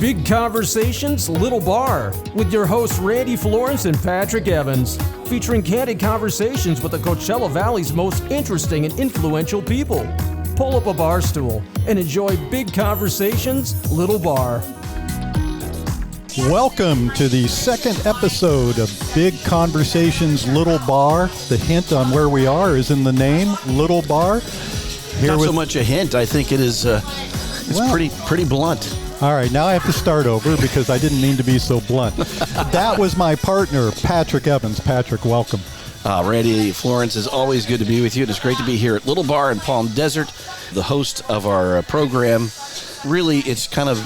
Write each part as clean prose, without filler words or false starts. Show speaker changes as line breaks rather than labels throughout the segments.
Big Conversations, Little Bar, with your hosts Randy Florence and Patrick Evans, featuring candid conversations with the Coachella Valley's most interesting and influential people. Pull up a bar stool and enjoy Big Conversations, Little Bar.
Welcome to the second episode of Big Conversations, Little Bar. The hint on where we are is in the name, Little Bar.
Not so much a hint. I think it is pretty blunt.
All right, now I have to start over because I didn't mean to be so blunt. That was my partner, Patrick Evans. Patrick, welcome.
Randy Florence, is always good to be with you. It's great to be here at Little Bar in Palm Desert, the host of our program. Really, it's kind of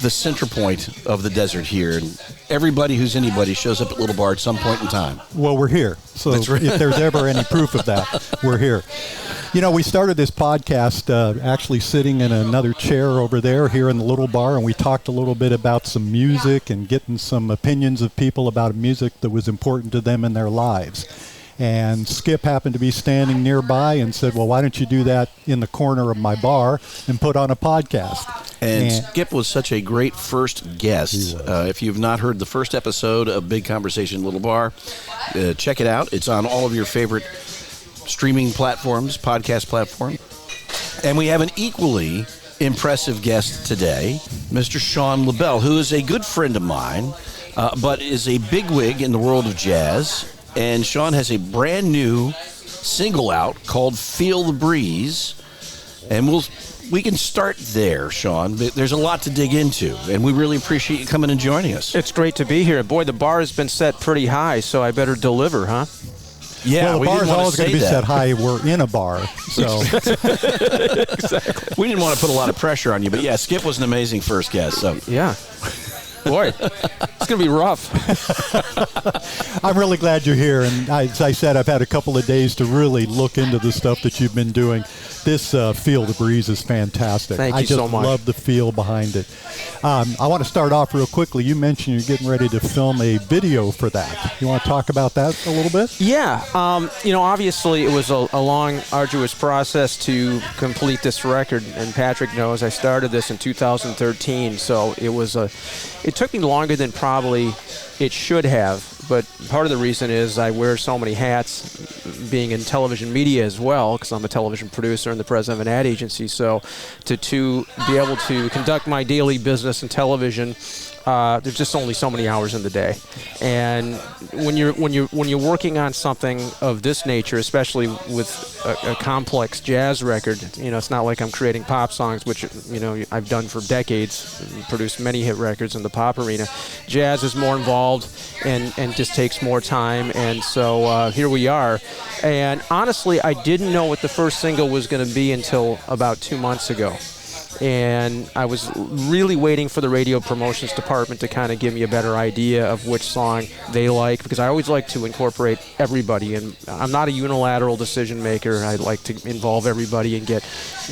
the center point of the desert here. And everybody who's anybody shows up at Little Bar at some point in time.
Well, we're here. So right. If there's ever any proof of that, we're here. You know, we started this podcast actually sitting in another chair over there here in the Little Bar, and we talked a little bit about some music and getting some opinions of people about music that was important to them in their lives. And Skip happened to be standing nearby and said, well, why don't you do that in the corner of my bar and put on a podcast?
And Skip was such a great first guest. If you've not heard the first episode of Big Conversation Little Bar, check it out. It's on all of your favorite streaming platforms, podcast platform. And we have an equally impressive guest today, Mr. Shaun LaBelle, who is a good friend of mine, but is a bigwig in the world of jazz. And Shaun has a brand new single out called Feel the Breeze. And we can start there, Shaun. But there's a lot to dig into, and we really appreciate you coming and joining us.
It's great to be here. Boy, the bar has been set pretty high, so I better deliver, huh?
Yeah,
well, the bar's always going to be set high. We're in a bar, so.
Exactly. We didn't want to put a lot of pressure on you, but yeah, Skip was an amazing first guest. So
yeah. Boy, it's going to be rough.
I'm really glad you're here. And as I said, I've had a couple of days to really look into the stuff that you've been doing. This Feel the Breeze is fantastic.
Thank you so much.
I just love the feel behind it. I want to start off real quickly. You mentioned you're getting ready to film a video for that. You want to talk about that a little bit?
Yeah. Obviously it was a long, arduous process to complete this record. And Patrick knows I started this in 2013. So it took me longer than probably it should have, but part of the reason is I wear so many hats being in television media as well, because I'm a television producer and the president of an ad agency. So to be able to conduct my daily business in television, there's just only so many hours in the day. And when you're working on something of this nature, especially with a complex jazz record, it's not like I'm creating pop songs, which I've done for decades, produced many hit records in the pop arena. Jazz is more involved and just takes more time, and so here we are. And honestly, I didn't know what the first single was going to be until about 2 months ago. And I was really waiting for the radio promotions department to kind of give me a better idea of which song they like, because I always like to incorporate everybody, and I'm not a unilateral decision maker. I like to involve everybody and get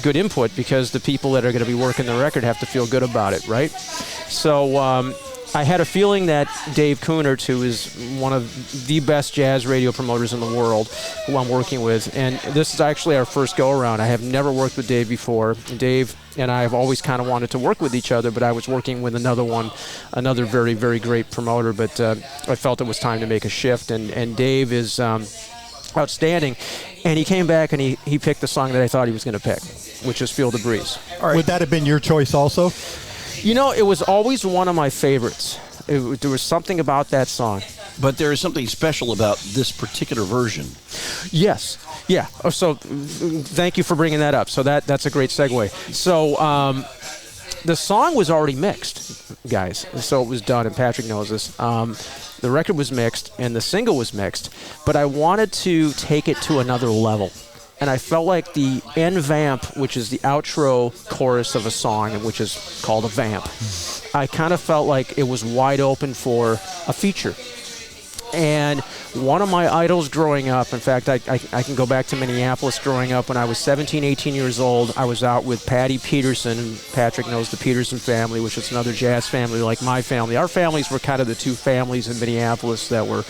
good input, because the people that are going to be working the record have to feel good about it, right? So I had a feeling that Dave Kunert, who is one of the best jazz radio promoters in the world, who I'm working with, and this is actually our first go-around. I have never worked with Dave before. Dave and I have always kind of wanted to work with each other, but I was working with another very, very great promoter, but I felt it was time to make a shift, and Dave is outstanding. And he came back and he picked the song that I thought he was going to pick, which is Feel the Breeze.
All right. Would that have been your choice also?
It was always one of my favorites. There was something about that song.
But there is something special about this particular version.
Yes. Yeah. So thank you for bringing that up. So that's a great segue. So the song was already mixed, guys. So it was done, and Patrick knows this. The record was mixed, and the single was mixed. But I wanted to take it to another level. And I felt like the end vamp, which is the outro chorus of a song, which is called a vamp, I kind of felt like it was wide open for a feature. And one of my idols growing up, in fact, I can go back to Minneapolis growing up. When I was 17, 18 years old, I was out with Patty Peterson, and Patrick knows the Peterson family, which is another jazz family like my family. Our families were kind of the two families in Minneapolis that were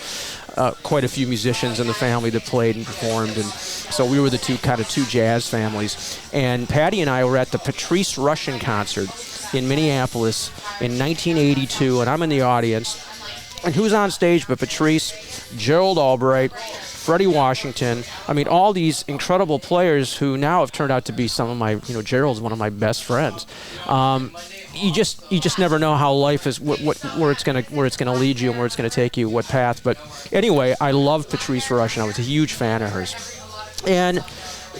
quite a few musicians in the family that played and performed, and so we were the two jazz families. And Patty and I were at the Patrice Rushen concert in Minneapolis in 1982, and I'm in the audience. And who's on stage but Patrice, Gerald Albright, Freddie Washington. I mean, all these incredible players who now have turned out to be some of my, Gerald's one of my best friends. You just never know how life is, where it's gonna lead you and where it's gonna take you, what path. But anyway, I love Patrice Rushen. I was a huge fan of hers. And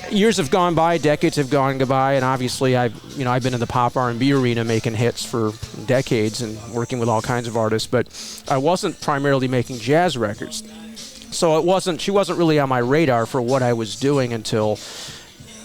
years have gone by, decades have gone by, and obviously I've been in the pop R&B arena making hits for decades and working with all kinds of artists, but I wasn't primarily making jazz records. So she wasn't really on my radar for what I was doing until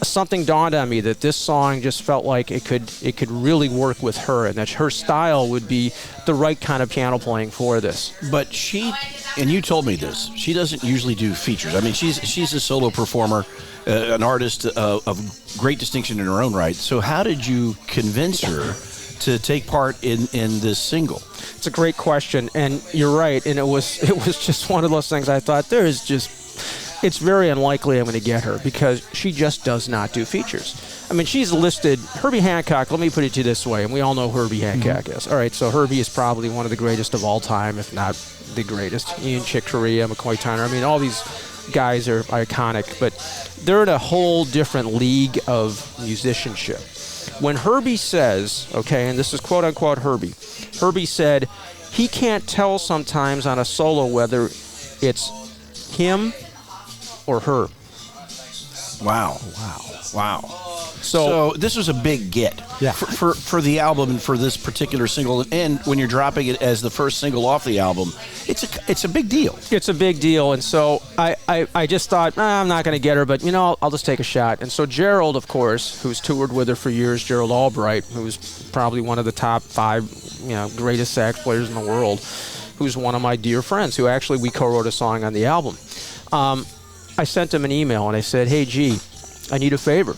something dawned on me that this song just felt like it could really work with her, and that her style would be the right kind of piano playing for this.
But she, and you told me this, she doesn't usually do features. I mean, she's a solo performer, an artist of great distinction in her own right. So how did you convince her to take part in this single?
It's a great question, and you're right. And it was just one of those things. I thought it's very unlikely I'm going to get her because she just does not do features. I mean, she's listed Herbie Hancock. Let me put it to you this way, and we all know who Herbie Hancock is. All right, so Herbie is probably one of the greatest of all time, if not the greatest. Ian Chick Corea, McCoy Tyner. I mean, all these guys are iconic, but they're in a whole different league of musicianship. When Herbie says, okay, and this is quote-unquote Herbie said he can't tell sometimes on a solo whether it's him or her.
Wow. So this was a big get for the album and for this particular single. And when you're dropping it as the first single off the album, it's a big deal.
It's a big deal. And so I just thought, I'm not going to get her, but, I'll just take a shot. And so Gerald, of course, who's toured with her for years, Gerald Albright, who's probably one of the top 5, greatest sax players in the world, who's one of my dear friends, who actually we co-wrote a song on the album. I sent him an email and I said, hey, G, I need a favor.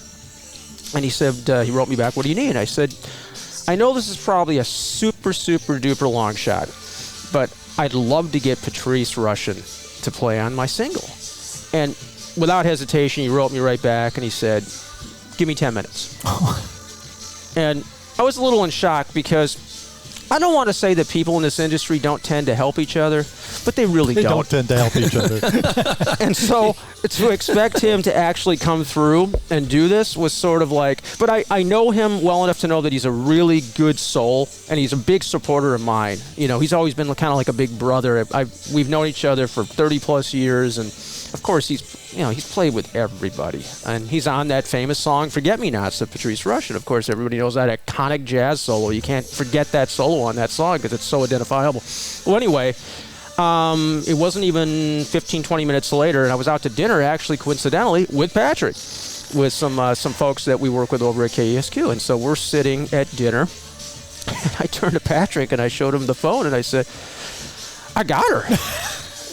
And he said, he wrote me back, what do you need? And I said, I know this is probably a super, super duper long shot, but I'd love to get Patrice Rushen to play on my single. And without hesitation, he wrote me right back and he said, give me 10 minutes. And I was a little in shock because I don't want to say that people in this industry don't tend to help each other, but they really don't.
They don't tend to help each other.
And so to expect him to actually come through and do this was sort of like, but I know him well enough to know that he's a really good soul, and he's a big supporter of mine. He's always been kind of like a big brother. We've known each other for 30 plus years, and of course he's played with everybody, and he's on that famous song "Forget-Me-Nots" of Patrice Rushen. Of course, everybody knows that iconic jazz solo. You can't forget that solo on that song because it's so identifiable. Well, anyway, it wasn't even 15, 20 minutes later, and I was out to dinner, actually, coincidentally, with Patrick, with some folks that we work with over at KESQ. And so we're sitting at dinner, and I turned to Patrick, and I showed him the phone, and I said, I got her.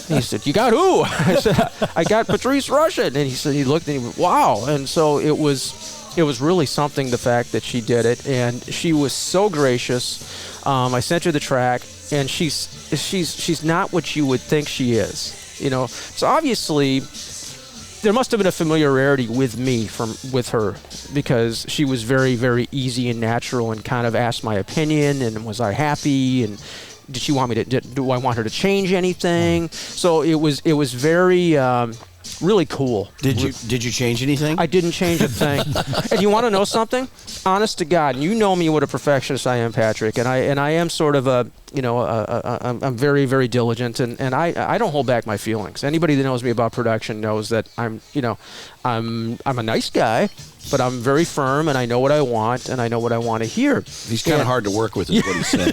And he said, you got who? I said, I got Patrice Rushen. And he said, he looked and he went, wow. And so it was really something, the fact that she did it. And she was so gracious. I sent her the track, and she's not what you would think she is. So obviously there must have been a familiarity with me with her, because she was very, very easy and natural and kind of asked my opinion and was I happy and did she want me to? Do I want her to change anything? So it was very really cool.
Did you change anything?
I didn't change a thing. And you want to know something? Honest to God, you know me what a perfectionist I am, Patrick, and I am sort of I'm very, very diligent, and I don't hold back my feelings. Anybody that knows me about production knows that I'm a nice guy, but I'm very firm, and I know what I want, and I know what I want to hear.
He's kind of hard to work with, is what he's saying.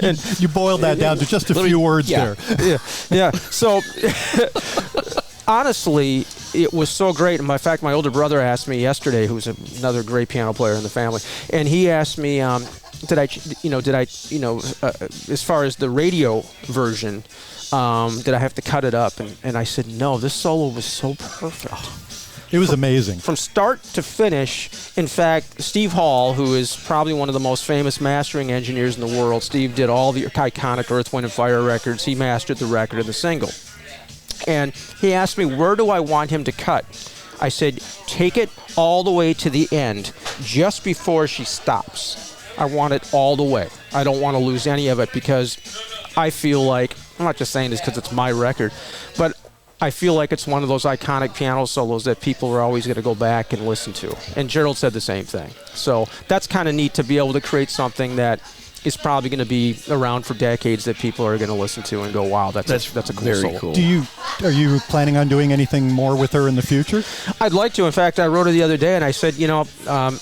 And you boiled that down to just a few words there.
Yeah. So, honestly, it was so great. In fact, my older brother asked me yesterday, who's another great piano player in the family, and he asked me, did I, as far as the radio version, did I have to cut it up? And I said, no, this solo was so perfect.
It was amazing.
From start to finish. In fact, Steve Hall, who is probably one of the most famous mastering engineers in the world, Steve did all the iconic Earth, Wind & Fire records. He mastered the record and the single. And he asked me, where do I want him to cut? I said, take it all the way to the end, just before she stops. I want it all the way. I don't want to lose any of it, because I feel like, I'm not just saying this because it's my record, but I feel like it's one of those iconic piano solos that people are always going to go back and listen to. And Gerald said the same thing. So that's kind of neat to be able to create something that is probably going to be around for decades that people are going to listen to and go, wow, that's a cool
very
solo.
cool.
Are you planning on doing anything more with her in the future?
I'd like to. In fact, I wrote her the other day and I said,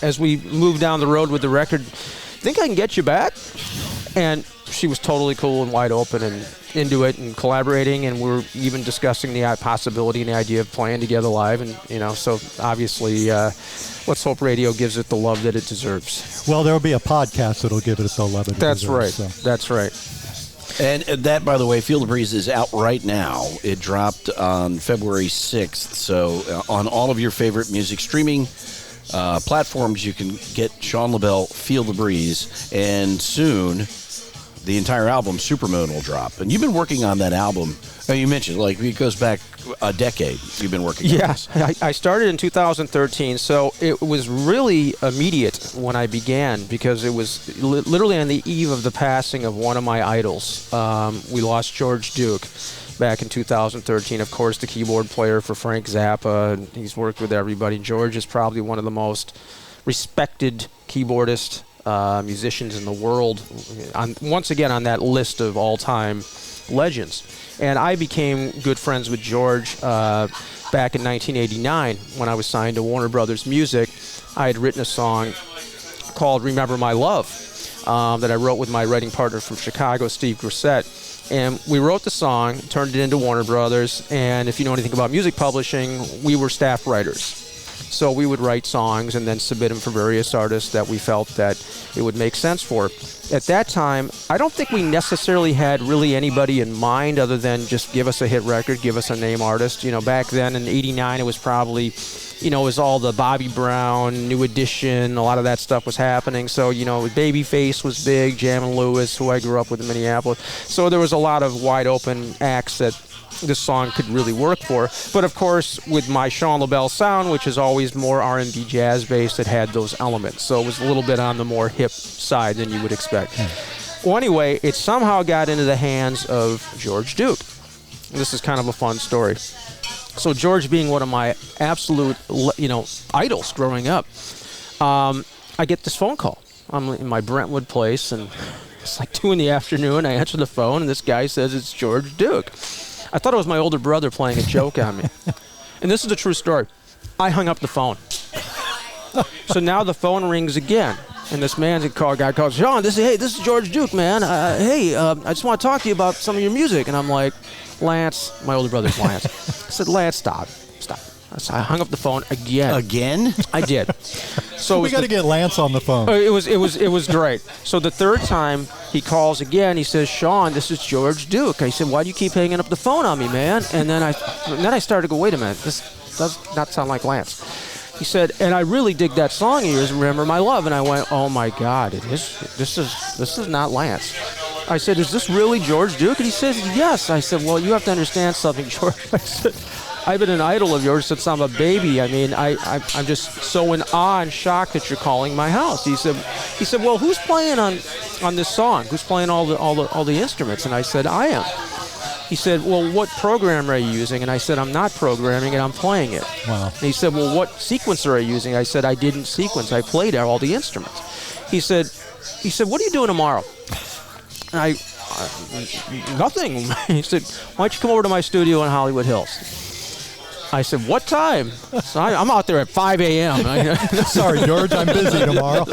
as we move down the road with the record, think I can get you back? And she was totally cool and wide open and into it and collaborating, and we're even discussing the possibility and the idea of playing together live. And so obviously let's hope radio gives it the love that it deserves.
Well, there'll be a podcast that'll give it the love it
That's
deserves.
Right.
So.
That's right.
And that, by the way, Feel the Breeze is out right now. It dropped on February 6th. So on all of your favorite music streaming platforms, you can get Shaun LaBelle, Feel the Breeze. And soon, the entire album, Supermoon, will drop. And you've been working on that album. You mentioned, it goes back a decade. You've been working on this.
Yeah, I started in 2013, so it was really immediate when I began, because it was literally on the eve of the passing of one of my idols. We lost George Duke back in 2013. Of course, the keyboard player for Frank Zappa, and he's worked with everybody. George is probably one of the most respected keyboardists, musicians in the world, once again on that list of all-time legends. And I became good friends with George back in 1989 when I was signed to Warner Brothers Music. I had written a song called Remember My Love that I wrote with my writing partner from Chicago, Steve Grissett. And we wrote the song, turned it into Warner Brothers, and if you know anything about music publishing, we were staff writers. So we would write songs and then submit them for various artists that we felt that it would make sense for. At that time, I don't think we necessarily had really anybody in mind other than just give us a hit record, give us a name artist. Back then in '89, it was probably, it was all the Bobby Brown, New Edition, a lot of that stuff was happening. So, Babyface was big, Jam & Lewis, who I grew up with in Minneapolis. So there was a lot of wide open acts that this song could really work for. But of course, with my Shaun LaBelle sound, which is always more R&B jazz based, it had those elements. So it was a little bit on the more hip side than you would expect. Well, anyway, it somehow got into the hands of George Duke. This is kind of a fun story. So George being one of my absolute, idols growing up, I get this phone call. I'm in my Brentwood place, and it's like 2 PM. I answer the phone, and this guy says it's George Duke. I thought it was my older brother playing a joke on me. And this is a true story. I hung up the phone. So now the phone rings again. And this guy calls, Shaun, this is George Duke, man. I just want to talk to you about some of your music. And I'm like, Lance, my older brother's Lance. I said, Lance, stop. So I hung up the phone again.
Again?
I did. So
we got to get Lance on the phone.
It was great. So the third time he calls again, he says, Shaun, this is George Duke. I said, why do you keep hanging up the phone on me, man? And then I started to go, wait a minute, this does not sound like Lance. He said, and I really dig that song of yours, Remember My Love. And I went, oh my God, this is not Lance. I said, is this really George Duke? And he says, yes. I said, well, you have to understand something, George. I said, I've been an idol of yours since I'm a baby. I mean, I'm just so in awe and shocked that you're calling my house. He said, well, who's playing on this song? Who's playing all the instruments? And I said, I am. He said, well, what program are you using? And I said, I'm not programming it, I'm playing it.
Wow.
And he said, well, what sequencer are you using? I said, I didn't sequence, I played all the instruments. He said, what are you doing tomorrow? And nothing. He said, why don't you come over to my studio in Hollywood Hills? I said, what time? So I'm out there at 5 a.m.
Sorry, George, I'm busy tomorrow.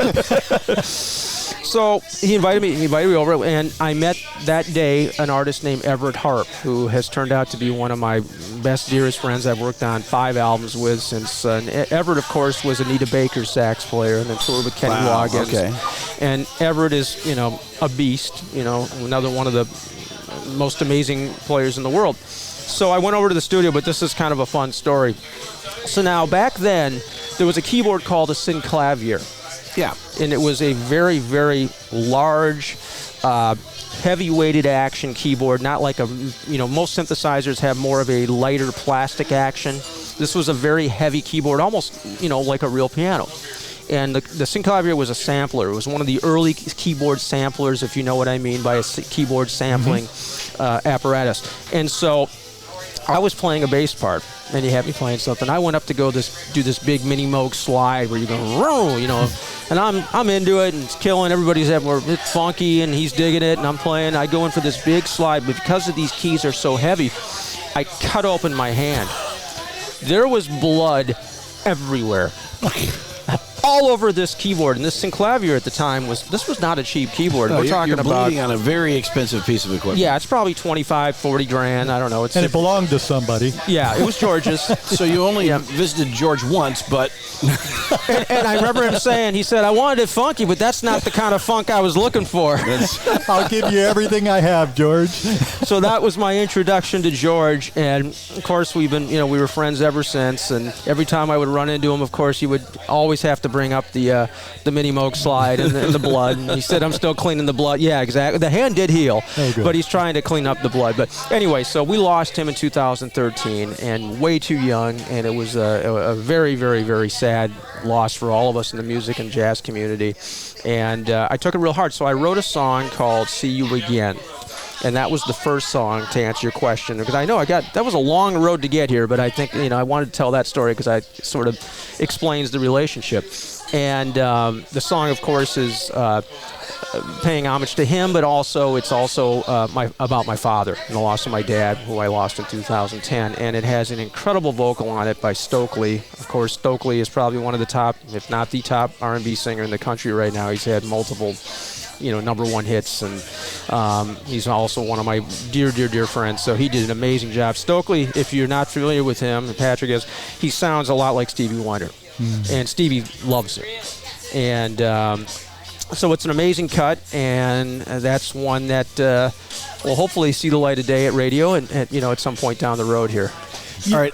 So he invited me over, and I met that day an artist named Everett Harp, who has turned out to be one of my best, dearest friends. I've worked on 5 albums with since. Everett, of course, was Anita Baker's sax player, and then toured with Kenny Loggins.
Okay.
And Everett is, a beast, another one of the most amazing players in the world. So I went over to the studio, but this is kind of a fun story. So now, back then, there was a keyboard called a synclavier.
Yeah.
And it was a very, very large, heavy-weighted action keyboard, not like most synthesizers have more of a lighter plastic action. This was a very heavy keyboard, almost, like a real piano. And the synclavier was a sampler. It was one of the early keyboard samplers, if you know what I mean by a keyboard sampling apparatus. And so I was playing a bass part, and he had me playing something. I went up to do this big mini Moog slide where you go, and I'm into it, and it's killing. Everybody's it's funky, and he's digging it, and I'm playing. I go in for this big slide, but because of these keys are so heavy, I cut open my hand. There was blood everywhere. All over this keyboard, and this synclavier at the time was not a cheap keyboard.
No,
We're talking
you're
about
bleeding on a very expensive piece of equipment.
Yeah, it's probably 25, 40 grand. I don't know.
And it belonged to somebody.
Yeah, it was George's.
So you only visited George once, but
and I remember him saying, he said, I wanted it funky, but that's not the kind of funk I was looking for.
I'll give you everything I have, George.
So that was my introduction to George, and of course we've been, we were friends ever since. And every time I would run into him, of course, he would always have to bring up the mini Moog slide and the blood. And he said, I'm still cleaning the blood. Yeah, exactly. The hand did heal, but he's trying to clean up the blood. But anyway, so we lost him in 2013, and way too young, and it was a very, very, very sad loss for all of us in the music and jazz community. And I took it real hard. So I wrote a song called See You Again. And that was the first song, to answer your question, because I know that was a long road to get here, but I think, I wanted to tell that story because it sort of explains the relationship. And the song, of course, is paying homage to him, but also it's also about my father and the loss of my dad, who I lost in 2010. And it has an incredible vocal on it by Stokely. Of course, Stokely is probably one of the top, if not the top, R&B singer in the country right now. He's had multiple number one hits, and he's also one of my dear, dear, dear friends. So he did an amazing job. Stokely, if you're not familiar with him, and Patrick is, he sounds a lot like Stevie Wonder, and Stevie loves it. And so it's an amazing cut, and that's one that will hopefully see the light of day at radio and at some point down the road here.
All right,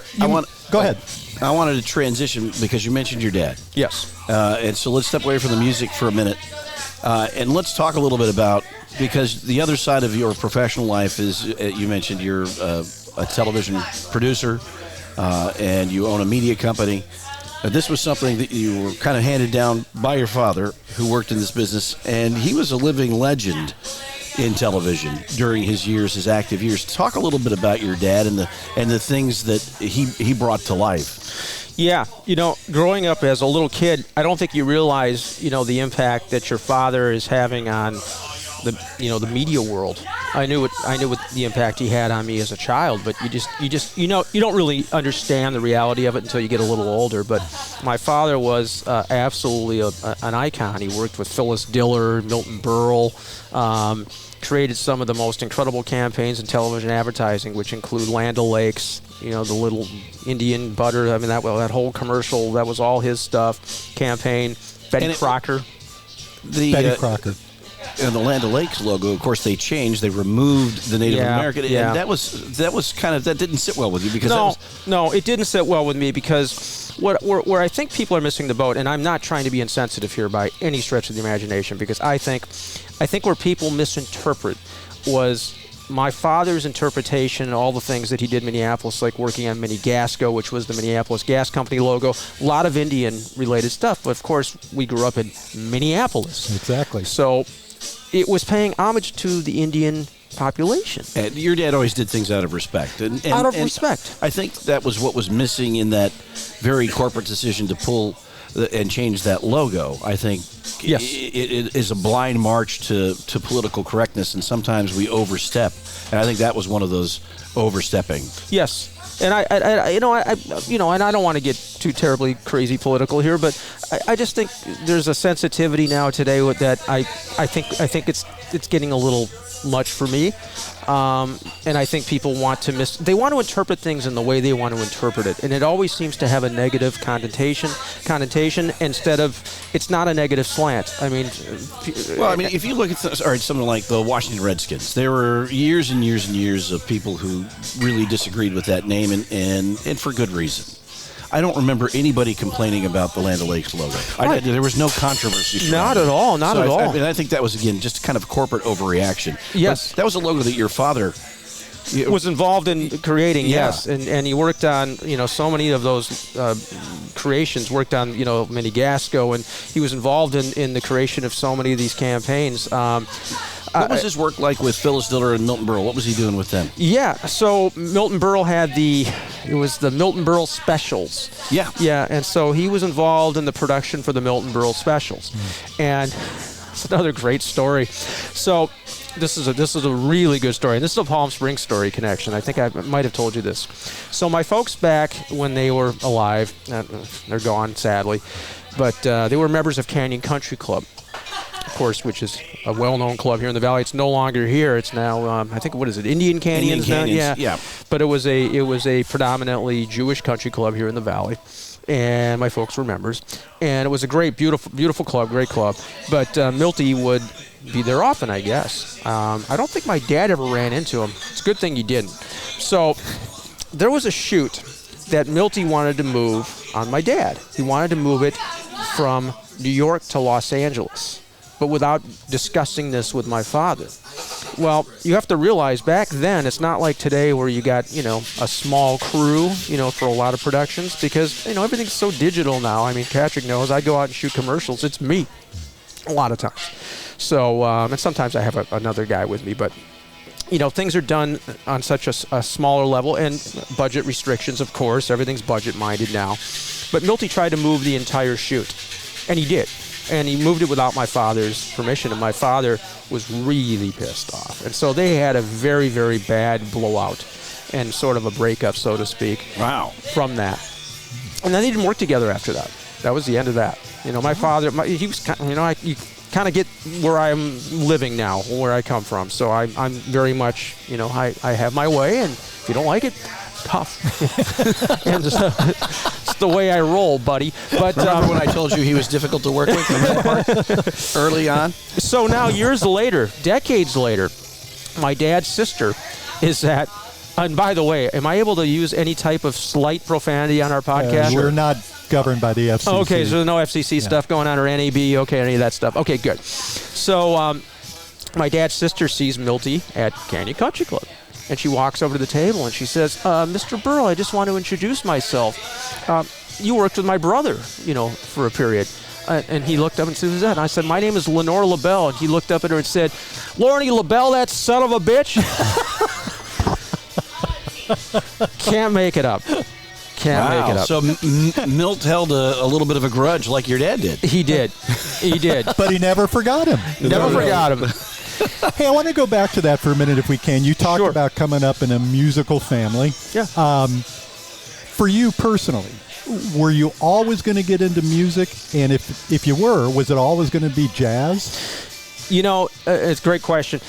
go ahead.
I wanted to transition because you mentioned your dad.
Yes.
And so let's step away from the music for a minute. And let's talk a little bit about, because the other side of your professional life is, you mentioned you're a television producer and you own a media company. This was something that you were kind of handed down by your father, who worked in this business, and he was a living legend in television during his active years. Talk a little bit about your dad and the things that he brought to life.
Yeah, growing up as a little kid, I don't think you realize, the impact that your father is having on the media world. I knew what the impact he had on me as a child, but you don't really understand the reality of it until you get a little older. But my father was absolutely an icon. He worked with Phyllis Diller, Milton Berle, created some of the most incredible campaigns in television advertising, which include Land O'Lakes, the little Indian butter. I mean, that whole commercial, that was all his stuff. Campaign. Betty Crocker.
Betty Crocker.
And the Land O'Lakes logo, of course, they changed. They removed the Native American.
Yeah.
And that was kind of, that didn't sit well with you because
No, it didn't sit well with me because where I think people are missing the boat, and I'm not trying to be insensitive here by any stretch of the imagination, because I think where people misinterpret was my father's interpretation and all the things that he did in Minneapolis, like working on Mini-Gasco, which was the Minneapolis Gas Company logo, a lot of Indian-related stuff. But, of course, we grew up in Minneapolis.
Exactly.
So it was paying homage to the Indian population.
And your dad always did things out of respect. And
respect.
I think that was what was missing in that very corporate decision to pull and change that logo. I think it is a blind march to political correctness, and sometimes we overstep. And I think that was one of those overstepping.
Yes. And I don't want to get too terribly crazy political here, but I just think there's a sensitivity now today that I think it's getting a little much for me, and I think people want to they want to interpret things in the way they want to interpret it, and it always seems to have a negative connotation instead of, it's not a negative slant. I mean,
if you look at something like the Washington Redskins, there were years and years and years of people who really disagreed with that name, and for good reason. I don't remember anybody complaining about the Land O'Lakes logo.
Right.
There was no controversy.
Not at all. Not at all.
I think that was, again, just kind of corporate overreaction.
Yes.
But that was a logo that your father
was involved in creating.
Yeah.
Yes, and he worked on so many of those creations. Worked on Mini Gasco, and he was involved in the creation of so many of these campaigns.
What was his work like with Phyllis Diller and Milton Berle? What was he doing with them?
Yeah, so Milton Berle had the Milton Berle specials.
Yeah.
Yeah, and so he was involved in the production for the Milton Berle specials. And it's another great story. So this is a really good story. And this is a Palm Springs story connection. I think I might have told you this. So my folks back when they were alive, they're gone sadly, but they were members of Canyon Country Club, of course, which is a well-known club here in the Valley. It's no longer here. It's now, I think, what is it, Indian Canyons?
Indian Canyons,
yeah. But it was a predominantly Jewish country club here in the Valley, and my folks were members. And it was a great, beautiful club, great club. But Milty would be there often, I guess. I don't think my dad ever ran into him. It's a good thing he didn't. So there was a shoot that Milty wanted to move on my dad. He wanted to move it from New York to Los Angeles, but without discussing this with my father. Well, you have to realize back then, it's not like today where you got, a small crew, for a lot of productions, because, everything's so digital now. I mean, Patrick knows I go out and shoot commercials. It's me a lot of times. So, and sometimes I have another guy with me, but, things are done on such a smaller level, and budget restrictions, of course. Everything's budget-minded now. But Milty tried to move the entire shoot, and he did. And he moved it without my father's permission, and my father was really pissed off. And so they had a very, very bad blowout and sort of a breakup, so to speak.
Wow.
From that. And then they didn't work together after that. That was the end of that. My father, he was kind of, you kind of get where I'm living now, where I come from. So I'm very much, I have my way, and if you don't like it, tough. And it's the way I roll, buddy. But
remember when I told you he was difficult to work with early on?
So now, years later, decades later, my dad's sister is at. And by the way, am I able to use any type of slight profanity on our podcast?
We're not governed by the FCC.
Okay, so there's no FCC stuff going on, or NAB, any of that stuff. Okay, good. So my dad's sister sees Milty at Canyon Country Club. And she walks over to the table and she says, Mr. Berle, I just want to introduce myself. You worked with my brother, for a period. And he looked up and said, who's that? And I said, my name is Lenore LaBelle. And he looked up at her and said, Lorne LaBelle, that son of a bitch? Can't make it up. Can't make it up.
So Milt held a little bit of a grudge like your dad did.
He did. He did.
But he never forgot him.
Never forgot him.
Hey, I want to go back to that for a minute if we can. You talked about coming up in a musical family.
Yeah.
For you personally, were you always going to get into music? And if you were, was it always going to be jazz?
It's a great question.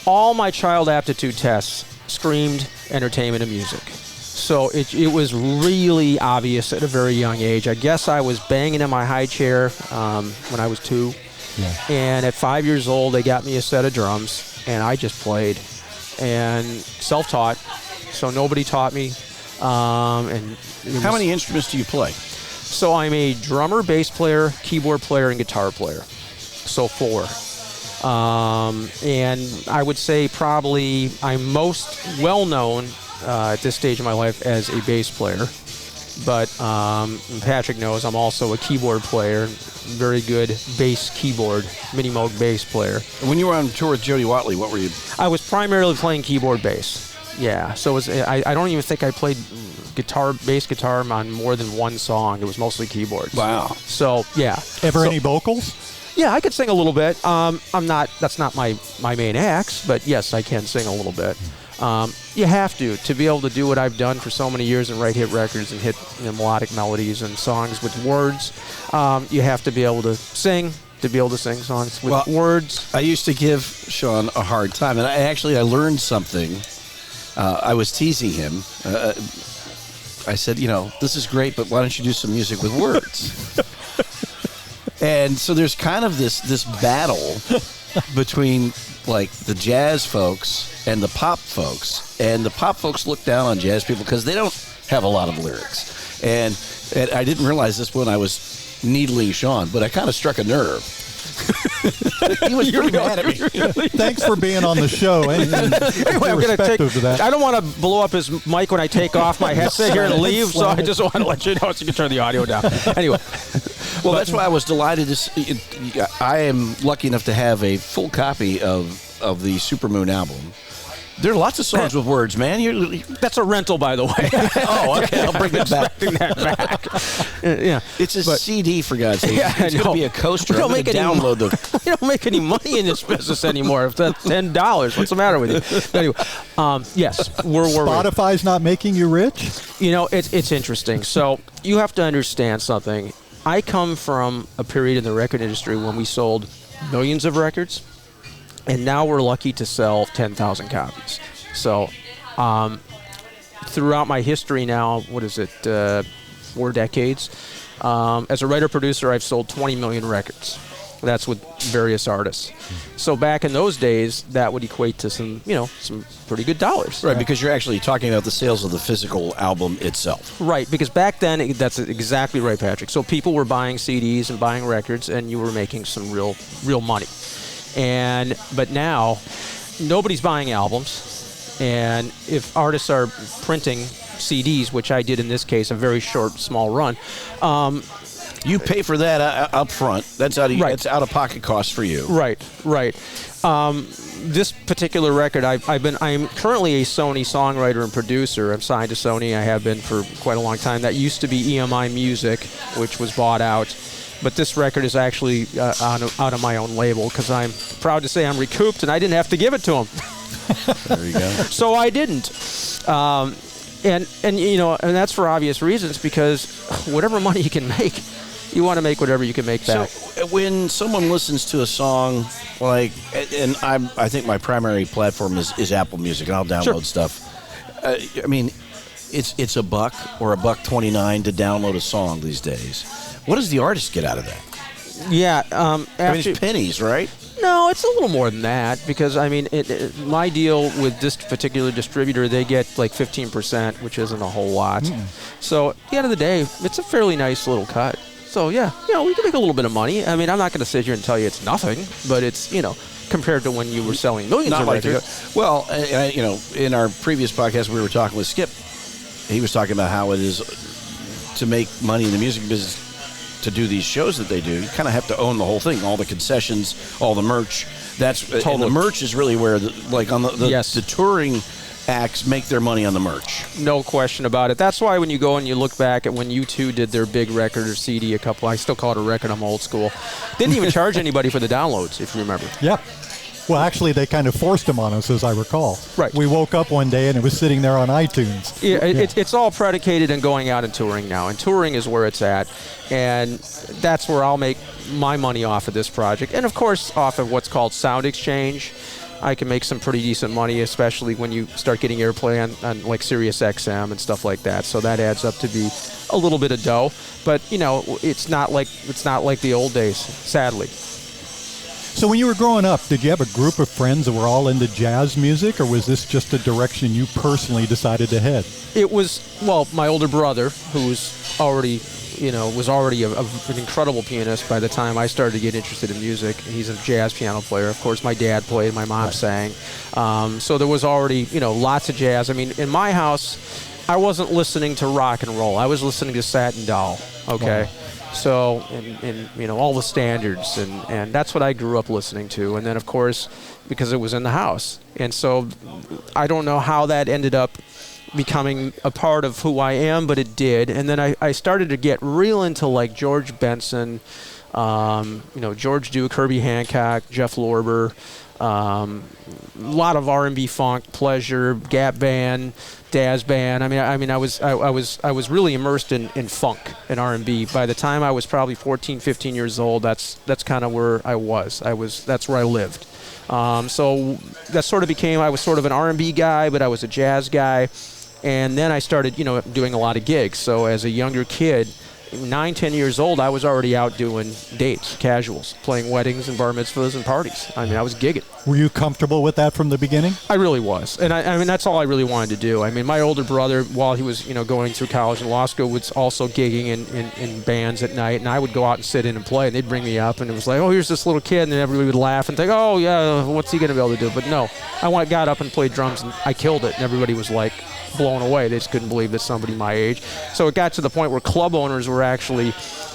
All my child aptitude tests screamed entertainment and music. So it was really obvious at a very young age. I guess I was banging in my high chair when I was 2. Yeah. And at 5 years old, they got me a set of drums, and I just played. And self-taught, so nobody taught me. How
many instruments do you play?
So I'm a drummer, bass player, keyboard player, and guitar player. So 4. And I would say probably I'm most well-known at this stage of my life as a bass player. But Patrick knows I'm also a keyboard player, very good bass keyboard, Mini Moog bass player.
When you were on tour with Jody Watley, what were you?
I was primarily playing keyboard bass. Yeah, so I don't even think I played bass guitar on more than one song. It was mostly keyboards.
Wow.
So, yeah.
Any vocals?
Yeah, I could sing a little bit. That's not my main axe, but yes, I can sing a little bit. You have to be able to do what I've done for so many years and write hit records and hit melodic melodies and songs with words. You have to be able to sing songs with words.
I used to give Shaun a hard time, and I learned something. I was teasing him. I said, this is great, but why don't you do some music with words? And so there's kind of this battle between like the jazz folks and the pop folks. And the pop folks look down on jazz people because they don't have a lot of lyrics. And I didn't realize this when I was needling Shaun, but I kind of struck a nerve. He was pretty mad at me.
Thanks for being on the show. And
anyway, I'm going to take. I don't want to blow up his mic when I take off my headset here and leave, so I just want to let you know so you can turn the audio down. Anyway.
Well, that's why I was delighted to see. I am lucky enough to have a full copy of the Supermoon album. There are lots of songs with words, man.
That's a rental, by the way.
Oh, okay. I'll bring that back.
Yeah,
it's a CD, for God's sake. Yeah, it's going to be a coaster.
We don't make any
download
we don't make any money in this business anymore. If that's $10, what's the matter with you? Anyway, yes,
Spotify's not making you rich.
It's interesting. So you have to understand something. I come from a period in the record industry when we sold millions of records. And now we're lucky to sell 10,000 copies. So throughout my history now, 4 decades, as a writer-producer, I've sold 20 million records. That's with various artists. So back in those days, that would equate to some pretty good dollars.
Right, because you're actually talking about the sales of the physical album itself.
Right, because back then, that's exactly right, Patrick. So people were buying CDs and buying records, and you were making some real money. But now, nobody's buying albums, and if artists are printing CDs, which I did in this case, a very short, small run,
you pay for that up front. That's
That's
out of pocket cost for you.
Right. This particular record, I'm currently a Sony songwriter and producer. I'm signed to Sony. I have been for quite a long time. That used to be EMI Music, which was bought out. But this record is actually out of my own label because I'm proud to say I'm recouped and I didn't have to give it to him.
There you go.
So I didn't. And that's for obvious reasons because whatever money you can make, you want to make whatever you can make back.
So when someone listens to a song and I think my primary platform is Apple Music, and I'll download stuff. It's $1 or $1.29 to download a song these days. What does the artist get out of that?
Yeah,
it's pennies, right?
No, it's a little more than that because my deal with this particular distributor, they get like 15%, which isn't a whole lot. So at the end of the day, it's a fairly nice little cut. So yeah, we can make a little bit of money. I'm not going to sit here and tell you it's nothing, but it's compared to when you were selling millions of records.
Well, in our previous podcast, we were talking with Skip. He was talking about how it is to make money in the music business. To do these shows that they do, you kind of have to own the whole thing, all the concessions, all the merch. And the merch is really where, the touring acts make their money on the merch.
No question about it. That's why when you go and you look back at when U2 did their big record or CD, I still call it a record, I'm old school. Didn't even charge anybody for the downloads, if you remember.
Yep. Well, actually, they kind of forced them on us, as I recall.
Right.
We woke up one day and it was sitting there on iTunes.
Yeah. It's all predicated on going out and touring now, and touring is where it's at, and that's where I'll make my money off of this project, and of course off of what's called Sound Exchange. I can make some pretty decent money, especially when you start getting airplay on like Sirius XM and stuff like that. So that adds up to be a little bit of dough, but it's not like the old days, sadly.
So when you were growing up, did you have a group of friends that were all into jazz music, or was this just a direction you personally decided to head?
It was, my older brother, who's already, an incredible pianist by the time I started to get interested in music. He's a jazz piano player. Of course, my dad played, my mom sang. So there was already, lots of jazz. In my house, I wasn't listening to rock and roll. I was listening to Satin Doll, okay? Wow. So, and all the standards, and that's what I grew up listening to. And then, of course, because it was in the house. And so I don't know how that ended up becoming a part of who I am, but it did. And then I started to get real into, like, George Benson, George Duke, Herbie Hancock, Jeff Lorber, a lot of R&B, funk, pleasure, Gap Band, Dazz Band. I was really immersed in funk and R&B. By the time I was probably 14, 15 years old, that's kind of where I was. That's where I lived. So that sort of became, I was sort of an R&B guy, but I was a jazz guy. And then I started, doing a lot of gigs. So as a younger kid, 9, 10 years old, I was already out doing dates, casuals, playing weddings and bar mitzvahs and parties. I was gigging.
Were you comfortable with that from the beginning?
I really was. And that's all I really wanted to do. My older brother, while he was, going through college and law school, was also gigging in bands at night. And I would go out and sit in and play. And they'd bring me up. And it was like, oh, here's this little kid. And then everybody would laugh and think, oh, yeah, what's he going to be able to do? But no, I got up and played drums. And I killed it. And everybody was like blown away. They just couldn't believe that somebody my age. So it got to the point where club owners were actually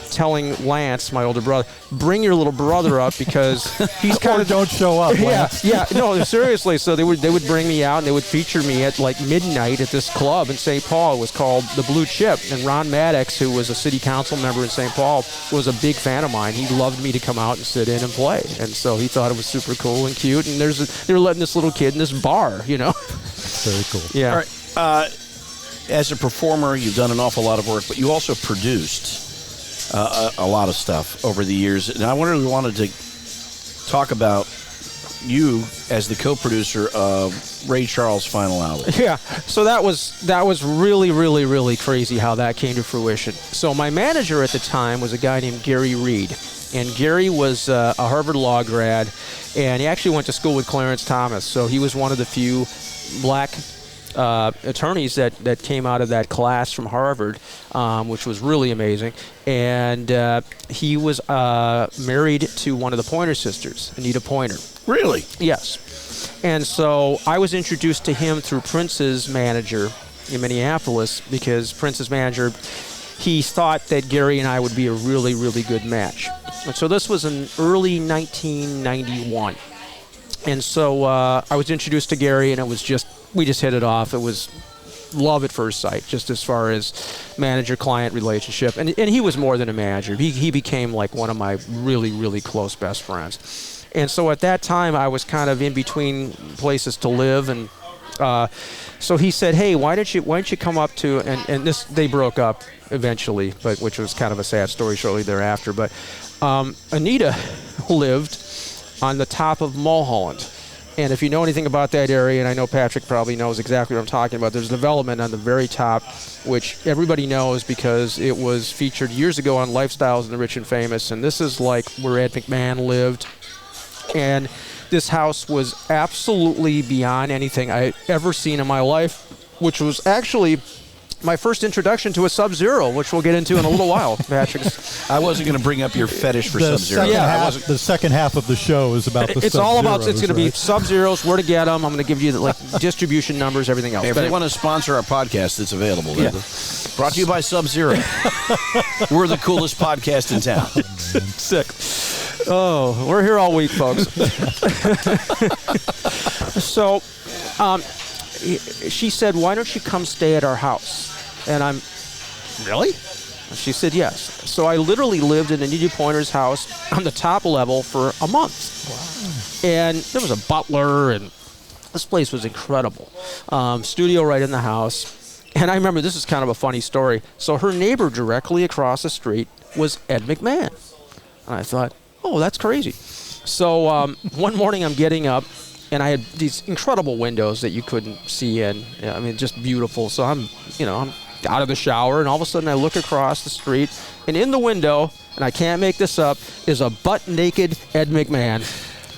telling Lance, my older brother, bring your little brother up because he's kind of
don't show up. Lance.
Yeah, no, seriously. So they would bring me out and they would feature me at like midnight at this club in St. Paul. It was called the Blue Chip, and Ron Maddox, who was a city council member in St. Paul, was a big fan of mine. He loved me to come out and sit in and play, and so he thought it was super cool and cute. And they were letting this little kid in this bar,
Very cool.
Yeah.
All right. As a performer, you've done an awful lot of work, but you also produced a lot of stuff over the years. And I wanted to talk about you as the co-producer of Ray Charles' final album.
Yeah, so that was really, really, really crazy how that came to fruition. So my manager at the time was a guy named Gary Reed. And Gary was a Harvard Law grad, and he actually went to school with Clarence Thomas. So he was one of the few black attorneys that came out of that class from Harvard, which was really amazing. And he was married to one of the Pointer Sisters, Anita Pointer.
Really?
Yes. And so I was introduced to him through Prince's manager in Minneapolis, because Prince's manager, he thought that Gary and I would be a really, really good match. And so this was in early 1991. And so I was introduced to Gary, and we just hit it off. It was love at first sight, just as far as manager-client relationship. And he was more than a manager. He became like one of my really, really close best friends. And so at that time, I was kind of in between places to live. And so he said, hey, why don't you come up to, and they broke up eventually, which was kind of a sad story shortly thereafter. But Anita lived on the top of Mulholland. And if you know anything about that area, and I know Patrick probably knows exactly what I'm talking about, there's development on the very top, which everybody knows because it was featured years ago on Lifestyles and the Rich and Famous. And this is like where Ed McMahon lived. And this house was absolutely beyond anything I had ever seen in my life, which was actually my first introduction to a Sub-Zero, which we'll get into in a little while, Patrick.
I wasn't going to bring up your fetish for Sub-Zero.
The second half of the show is about the Sub-Zeros.
It's all about, it's going to be Sub-Zeros, where to get them. I'm going to give you the distribution numbers, everything else.
Hey, if they want to sponsor our podcast, it's available. Yeah. Brought to you by Sub-Zero. We're the coolest podcast in town.
Sick. Oh, we're here all week, folks. So, she said, why don't you come stay at our house? And I'm, really? She said, yes. So I literally lived in Anita Pointer's house on the top level for a month. Wow. And there was a butler, and this place was incredible. Studio right in the house. And I remember, this is kind of a funny story. So her neighbor directly across the street was Ed McMahon. And I thought, oh, that's crazy. So one morning I'm getting up, and I had these incredible windows that you couldn't see in. I mean, just beautiful. So I'm out of the shower, and all of a sudden I look across the street, and in the window, and I can't make this up, is a butt-naked Ed McMahon.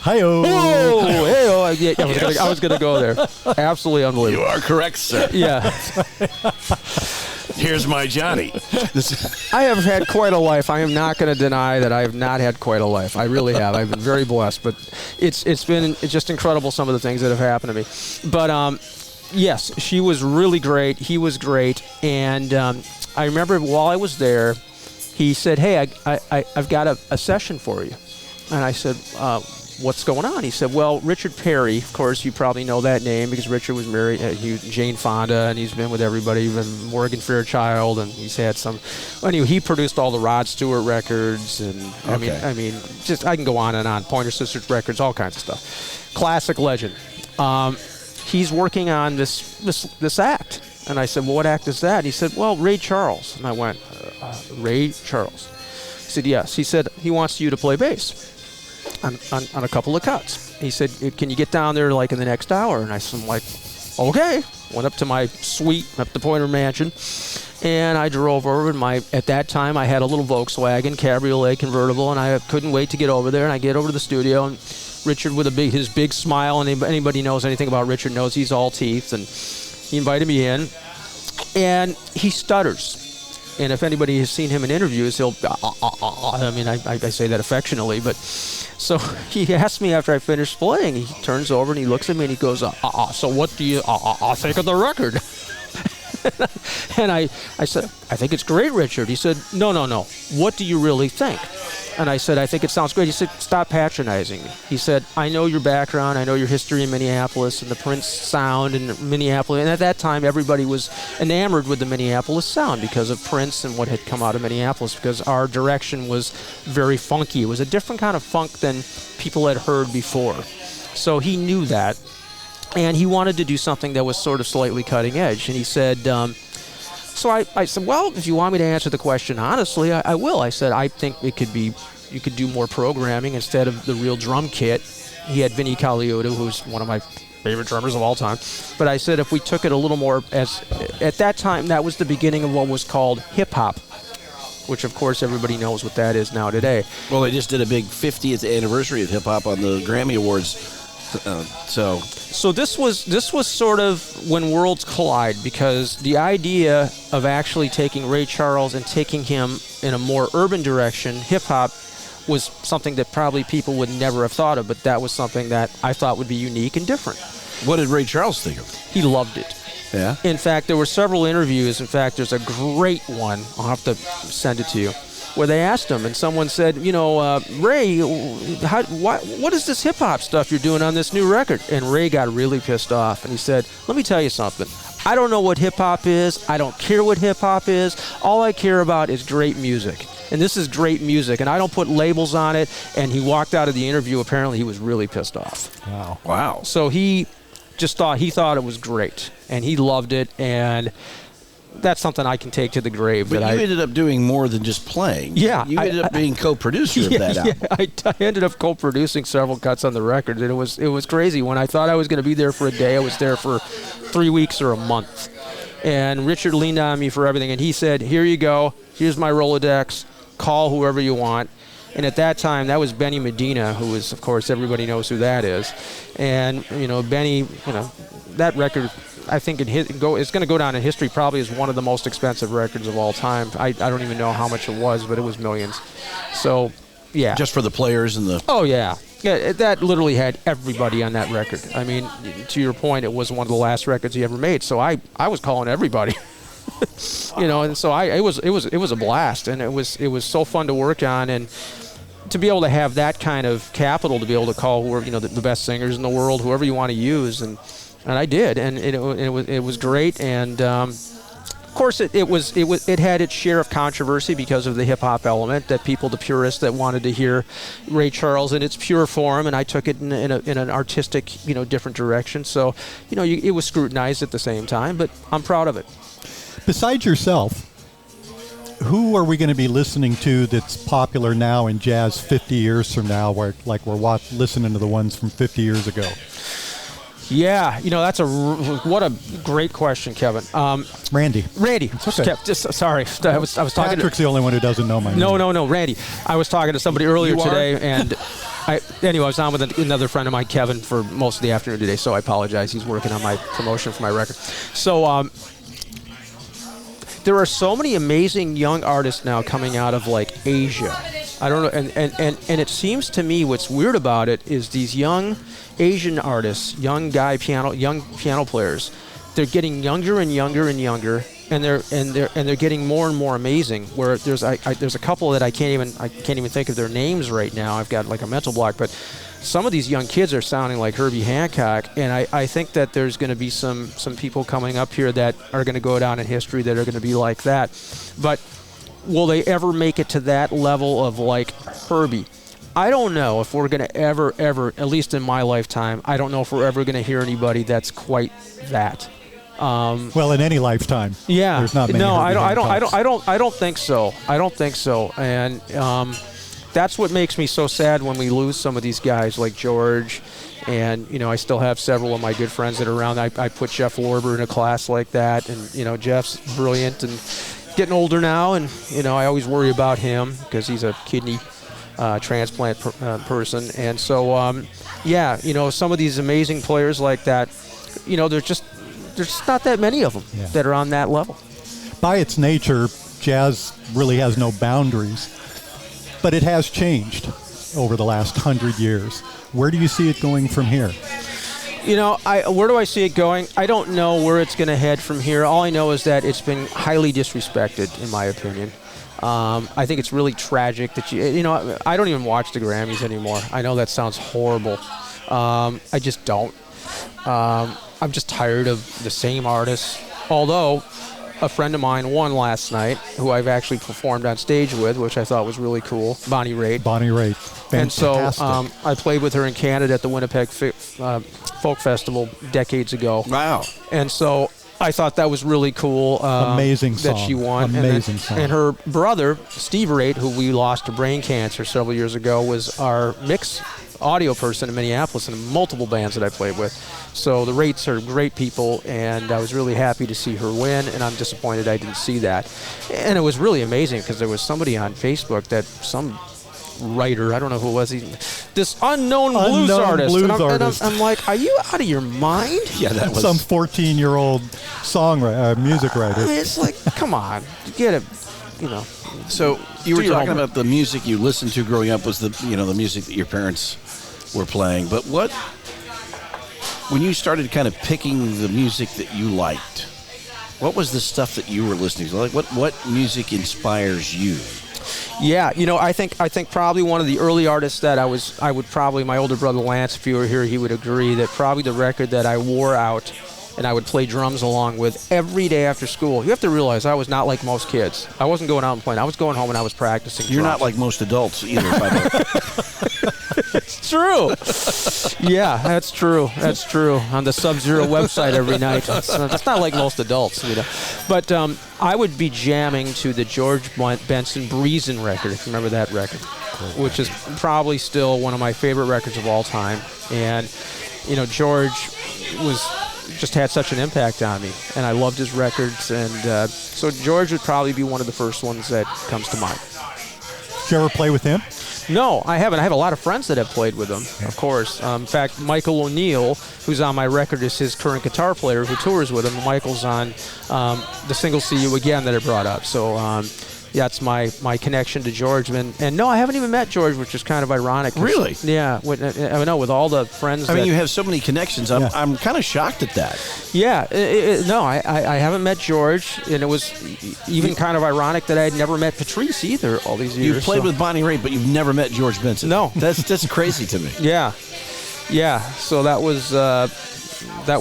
Hi-oh.
Hey-oh. Hey-oh. I was going to go there. Absolutely unbelievable.
You are correct, sir.
Yeah.
Here's my Johnny.
I have had quite a life. I am not going to deny that I have not had quite a life. I really have. I've been very blessed, but it's been just incredible, some of the things that have happened to me. But yes, she was really great. He was great. And I remember while I was there, he said, hey, I've got a session for you. And I said, what's going on? He said, well, Richard Perry, of course, you probably know that name because Richard was married to Jane Fonda, and he's been with everybody, even Morgan Fairchild, and he's had some. Anyway, he produced all the Rod Stewart records, and I mean, just I can go on and on. Pointer Sisters records, all kinds of stuff. Classic legend. He's working on this act, and I said, well, what act is that? And he said, well, Ray Charles, and I went, Ray Charles. He said, yes. He said he wants you to play bass. On a couple of cuts. He said, can you get down there like in the next hour? And I said, I'm like, okay. Went up to my suite, up the Pointer Mansion, and I drove over. At that time, I had a little Volkswagen Cabriolet convertible, and I couldn't wait to get over there. And I get over to the studio, and Richard with his big smile, and anybody knows anything about Richard knows he's all teeth, and he invited me in, and he stutters. And if anybody has seen him in interviews, he'll, I mean, I say that affectionately, but so he asked me after I finished playing, he turns over and he looks at me and he goes, so what do you think of the record? And I said, I think it's great, Richard. He said, no. What do you really think? And I said, I think it sounds great. He said, stop patronizing me. He said, I know your background. I know your history in Minneapolis and the Prince sound in Minneapolis. And at that time, everybody was enamored with the Minneapolis sound because of Prince and what had come out of Minneapolis, because our direction was very funky. It was a different kind of funk than people had heard before. So he knew that. And he wanted to do something that was sort of slightly cutting edge. And he said, so I said, well, if you want me to answer the question honestly, I will. I said, I think it could be, you could do more programming instead of the real drum kit. He had Vinnie Colaiuta, who's one of my favorite drummers of all time. But I said, if we took it a little more, at that time, that was the beginning of what was called hip-hop, which, of course, everybody knows what that is now today.
Well, they just did a big 50th anniversary of hip-hop on the Grammy Awards. So this was sort of when worlds collide, because the idea of actually taking Ray Charles and taking him in a more urban direction, hip-hop, was something that probably people would never have thought of, but that was something that I thought would be unique and different. What did Ray Charles think of it?
He loved it.
Yeah?
In fact, there were several interviews. In fact, there's a great one. I'll have to send it to you, where they asked him, and someone said, Ray, what is this hip-hop stuff you're doing on this new record? And Ray got really pissed off, and he said, let me tell you something. I don't know what hip-hop is. I don't care what hip-hop is. All I care about is great music. And this is great music, and I don't put labels on it. And he walked out of the interview. Apparently, he was really pissed off.
Wow.
So he just thought it was great, and he loved it, and that's something I can take to the grave.
But you ended up doing more than just playing.
Yeah.
You ended up being co-producer of that album.
Yeah, I ended up co-producing several cuts on the record, and it was crazy. When I thought I was going to be there for a day, I was there for 3 weeks or a month. And Richard leaned on me for everything, and he said, here you go. Here's my Rolodex. Call whoever you want. And at that time, that was Benny Medina, who is, of course, everybody knows who that is. And, Benny, that record, I think it's going to go down in history probably as one of the most expensive records of all time. I don't even know how much it was, but it was millions. So, yeah.
Just for the players and the...
Oh, yeah. Yeah, that literally had everybody on that record. I mean, to your point, it was one of the last records he ever made. So I was calling everybody. And so it was a blast, and it was so fun to work on, and to be able to have that kind of capital to be able to call whoever, the best singers in the world, whoever you want to use, and I did, and it was great, and of course it had its share of controversy because of the hip hop element, that the purists that wanted to hear Ray Charles in its pure form, and I took it in an artistic different direction, so it was scrutinized at the same time, but I'm proud of it.
Besides yourself, who are we going to be listening to that's popular now in jazz 50 years from now, we're listening to the ones from 50 years ago?
Yeah, that's what a great question, Kevin.
Randy.
Okay. Sorry, I was talking.
Patrick's the only one who doesn't know my name.
No, Randy. I was talking to somebody earlier today, and I was on with another friend of mine, Kevin, for most of the afternoon today. So I apologize. He's working on my promotion for my record. So there are so many amazing young artists now coming out of Asia. I don't know, and it seems to me what's weird about it is these young Asian artists, young piano players, they're getting younger and younger and younger, and they're getting more and more amazing. Where there's a couple that I can't even think of their names right now. I've got like a mental block, but some of these young kids are sounding like Herbie Hancock, and I think that there's going to be some people coming up here that are going to go down in history that are going to be like that. But will they ever make it to that level of like Herbie? I don't know if we're going to ever, at least in my lifetime, I don't know if we're ever going to hear anybody that's quite that.
Well, in any lifetime.
Yeah.
There's not many.
No, I don't think so. I don't think so. And that's what makes me so sad when we lose some of these guys like George. And, I still have several of my good friends that are around. I put Jeff Lorber in a class like that. And, Jeff's brilliant and getting older now. And, I always worry about him because he's a kidney transplant person. And so, some of these amazing players like that, there's just not that many of them that are on that level.
By its nature, jazz really has no boundaries, but it has changed over the last 100 years. Where do you see it going from here?
Where do I see it going? I don't know where it's going to head from here. All I know is that it's been highly disrespected, in my opinion. I think it's really tragic that I don't even watch the Grammys anymore. I know that sounds horrible. I just don't. I'm just tired of the same artists. Although a friend of mine won last night, who I've actually performed on stage with, which I thought was really cool, Bonnie Raitt.
Fantastic.
And so I played with her in Canada at the Winnipeg Folk Festival decades ago.
Wow.
And so I thought that was really cool.
Amazing song.
That she won.
Amazing song.
And her brother, Steve Raitt, who we lost to brain cancer several years ago, was our mix audio person in Minneapolis and multiple bands that I played with. So the Raitts are great people, and I was really happy to see her win, and I'm disappointed I didn't see that. And it was really amazing because there was somebody on Facebook that some writer, I don't know who it was, this unknown blues artist. And I'm like, are you out of your mind?
Yeah, that was
some 14-year-old music writer.
I mean, it's like, come on, get it,
So you were talking about the music you listened to growing up was the music that your parents were playing. But when you started kind of picking the music that you liked, what was the stuff that you were listening to? Like what music inspires you?
Yeah, I think probably one of the early artists that I would probably, my older brother Lance, if he were here, he would agree that probably the record that I wore out and I would play drums along with every day after school. You have to realize I was not like most kids. I wasn't going out and playing. I was going home and I was practicing
You're
drums.
not like most adults either, by the way.
It's true. Yeah, that's true. That's true. On the Sub-Zero website every night. That's not like most adults, But I would be jamming to the George Benson Breezin' record, if you remember that record, which is probably still one of my favorite records of all time. And, George just had such an impact on me, and I loved his records. And so George would probably be one of the first ones that comes to mind.
Did you ever play with him?
No, I haven't. I have a lot of friends that have played with him, of course. In fact, Michael O'Neill, who's on my record, is his current guitar player who tours with him. Michael's on the single See You Again that I brought up. So that's my connection to George. And no, I haven't even met George, which is kind of ironic.
Really?
Yeah. I know, with all the friends.
I mean, you have so many connections. I'm kind of shocked at that.
Yeah. No, I haven't met George, and it was even kind of ironic that I had never met Patrice either all these years.
You've played with Bonnie Raitt, but you've never met George Benson.
No.
That's crazy to me.
Yeah. So that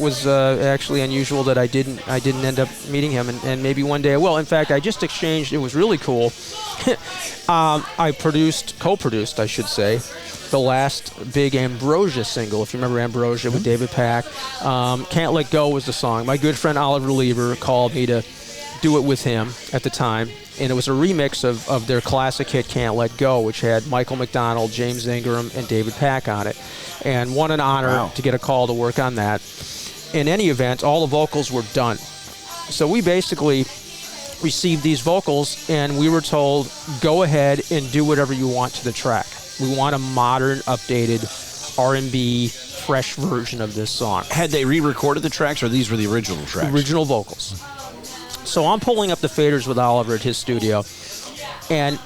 was actually unusual that I didn't end up meeting him, and maybe one day I will. In fact, I just exchanged. It was really cool. I co-produced, I should say, the last big Ambrosia single. If you remember Ambrosia with David Pack, "Can't Let Go" was the song. My good friend Oliver Lever called me to do it with him at the time, and it was a remix of their classic hit "Can't Let Go," which had Michael McDonald, James Ingram, and David Pack on it. And what an honor to get a call to work on that. In any event, all the vocals were done. So we basically received these vocals, and we were told, go ahead and do whatever you want to the track. We want a modern, updated R&B, fresh version of this song.
Had they re-recorded the tracks, or these were the original tracks?
Original vocals. So I'm pulling up the faders with Oliver at his studio, and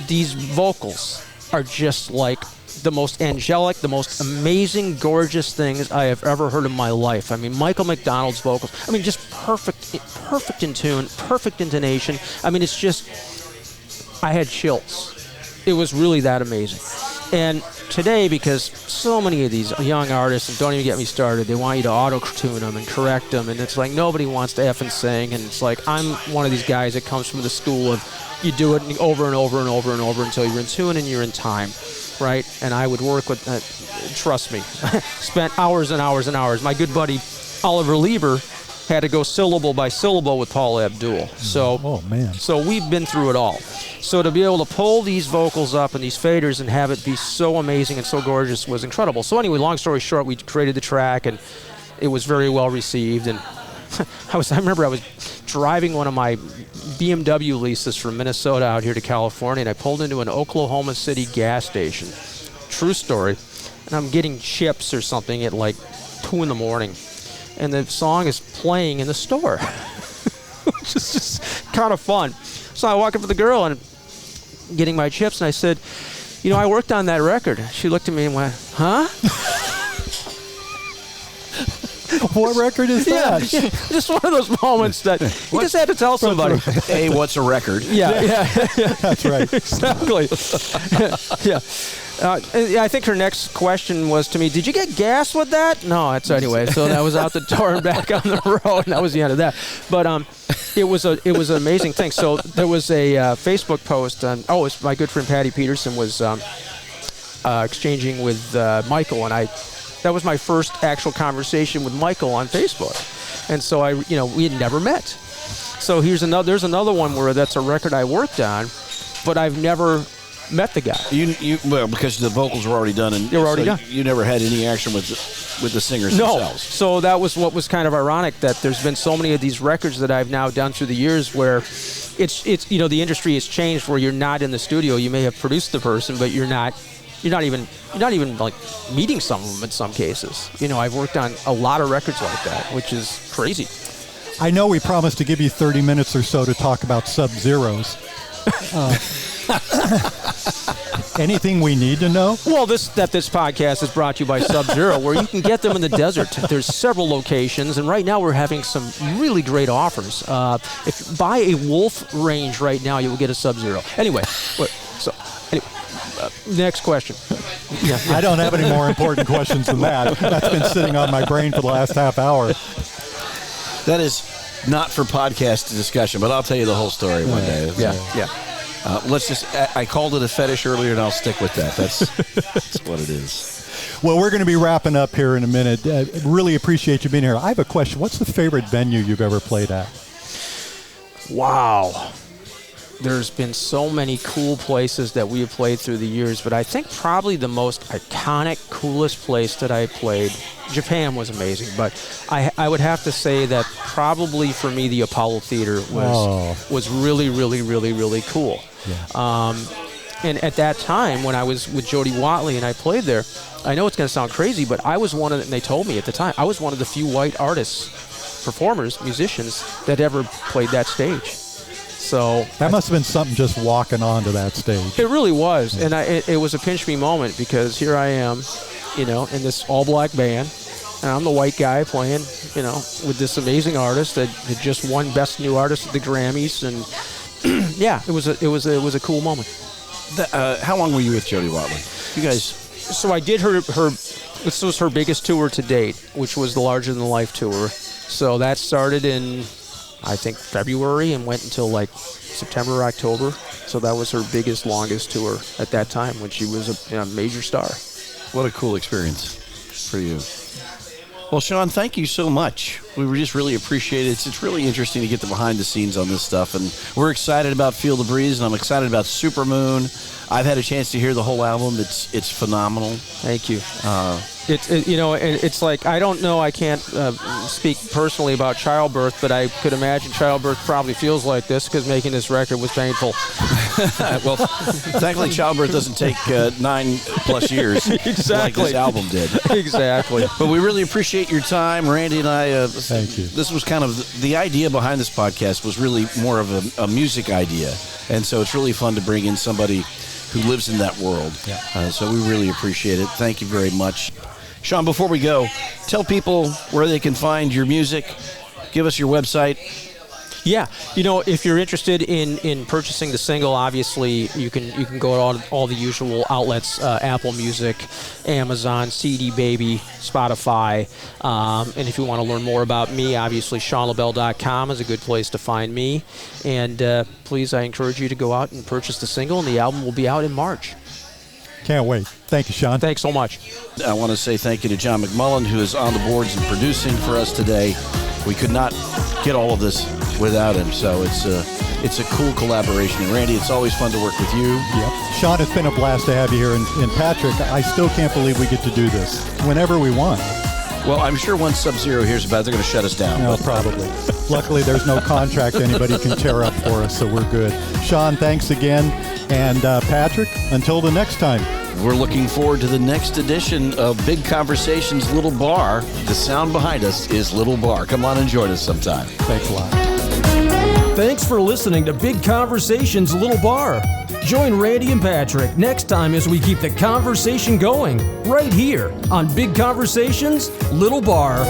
these vocals are just like the most angelic, the most amazing, gorgeous things I have ever heard in my life. I mean, Michael McDonald's vocals, I mean, just perfect in tune, perfect intonation. I mean, it's just, I had chills. It was really that amazing. And today, because so many of these young artists, and don't even get me started, they want you to auto-tune them and correct them, and it's like nobody wants to effing sing, and it's like I'm one of these guys that comes from the school of you do it over and over and over and over until you're in tune and you're in time, right? And I would work with, trust me, spent hours and hours and hours. My good buddy Oliver Lieber had to go syllable by syllable with Paula Abdul. So,
oh man!
So we've been through it all. So to be able to pull these vocals up and these faders and have it be so amazing and so gorgeous was incredible. So anyway, long story short, we created the track and it was very well received. And I remember I was driving one of my BMW leases from Minnesota out here to California, and I pulled into an Oklahoma City gas station. True story. And I'm getting chips or something at like 2 in the morning. And the song is playing in the store, which is just kind of fun. So I walk up to the girl and getting my chips, and I said, you know, I worked on that record. She looked at me and went, huh?
What record is that?
Yeah, just one of those moments that you just had to tell somebody.
Hey, what's a record?
Yeah.
That's right.
Exactly. Yeah. I think her next question was to me, did you get gas with that? No, it's anyway. So that was out the door and back on the road, and that was the end of that. But it was an amazing thing. So there was a Facebook post. It's my good friend Patty Peterson was exchanging with Michael, and that was my first actual conversation with Michael on Facebook. And so we had never met. So there's another one where that's a record I worked on, but I've never met the guy.
Well, because the vocals were already done, and
they were already done.
You never had any action with the singers themselves.
So that was what was kind of ironic, that there's been so many of these records that I've now done through the years where it's the industry has changed, where you're not in the studio. You may have produced the person, but you're not even like meeting some of them in some cases. I've worked on a lot of records like that, which is crazy.
I know we promised to give you 30 minutes or so to talk about Sub-Zeros. Anything we need to know?
Well, this podcast is brought to you by Sub-Zero, where you can get them in the desert. There's several locations, and right now we're having some really great offers. If you buy a Wolf range right now, you will get a Sub-Zero. Anyway, next question.
Yeah. I don't have any more important questions than that. That's been sitting on my brain for the last half hour.
That is not for podcast discussion, but I'll tell you the whole story one day.
Yeah.
I called it a fetish earlier, and I'll stick with that. That's what it is.
Well, we're going to be wrapping up here in a minute. Really appreciate you being here. I have a question. What's the favorite venue you've ever played at?
Wow. There's been so many cool places that we have played through the years, but I think probably the most iconic, coolest place that I played, Japan was amazing, but I would have to say that probably for me the Apollo Theater was really, really, really, really cool. Yeah. And at that time, when I was with Jody Watley and I played there, I know it's going to sound crazy, but I was one of and they told me at the time, I was one of the few white artists, performers, musicians that ever played that stage. So
that must have been something just walking onto that stage.
It really was, and it was a pinch me moment, because here I am, in this all black band, and I'm the white guy playing, with this amazing artist that had just won Best New Artist at the Grammys, and yeah, it was a cool moment.
How long were you with Jody Watley? You guys?
So I did her. This was her biggest tour to date, which was the Larger Than Life tour. So that started in, I think, February and went until like September or October. So that was her biggest, longest tour at that time, when she was a major star.
What a cool experience for you. Well, Shaun, thank you so much. We just really appreciate it. It's really interesting to get the behind the scenes on this stuff, and we're excited about Feel the Breeze, and I'm excited about Supermoon. I've had a chance to hear the whole album. It's phenomenal.
Thank you. It's like, I don't know, I can't speak personally about childbirth, but I could imagine childbirth probably feels like this, because making this record was painful.
Well, thankfully childbirth doesn't take 9+ years
exactly.
like this album did.
Exactly.
But we really appreciate your time, Randy and I.
Thank you.
This was kind of the idea behind this podcast was really more of a music idea, and so it's really fun to bring in somebody who lives in that world.
Yeah.
So we really appreciate it. Thank you very much. Shaun, before we go, tell people where they can find your music. Give us your website.
Yeah, if you're interested in purchasing the single, obviously you can go to all the usual outlets: Apple Music, Amazon, CD Baby, Spotify. And if you want to learn more about me, obviously ShaunLaBelle.com is a good place to find me. And please, I encourage you to go out and purchase the single, and the album will be out in March.
Can't wait. Thank you, Shaun.
Thanks so much.
I want to say thank you to John McMullen, who is on the boards and producing for us today. We could not get all of this without him, so it's a cool collaboration. And Randy, it's always fun to work with you.
Yep. Shaun, it's been a blast to have you here. And Patrick, I still can't believe we get to do this whenever we want.
Well, I'm sure once Sub-Zero hears about it, they're going to shut us down.
No, probably. Luckily, there's no contract anybody can tear up for us, so we're good. Shaun, thanks again. And Patrick, until the next time.
We're looking forward to the next edition of Big Conversations Little Bar. The sound behind us is Little Bar. Come on and join us sometime.
Thanks a lot.
Thanks for listening to Big Conversations Little Bar. Join Randy and Patrick next time as we keep the conversation going right here on Big Conversations Little Bar.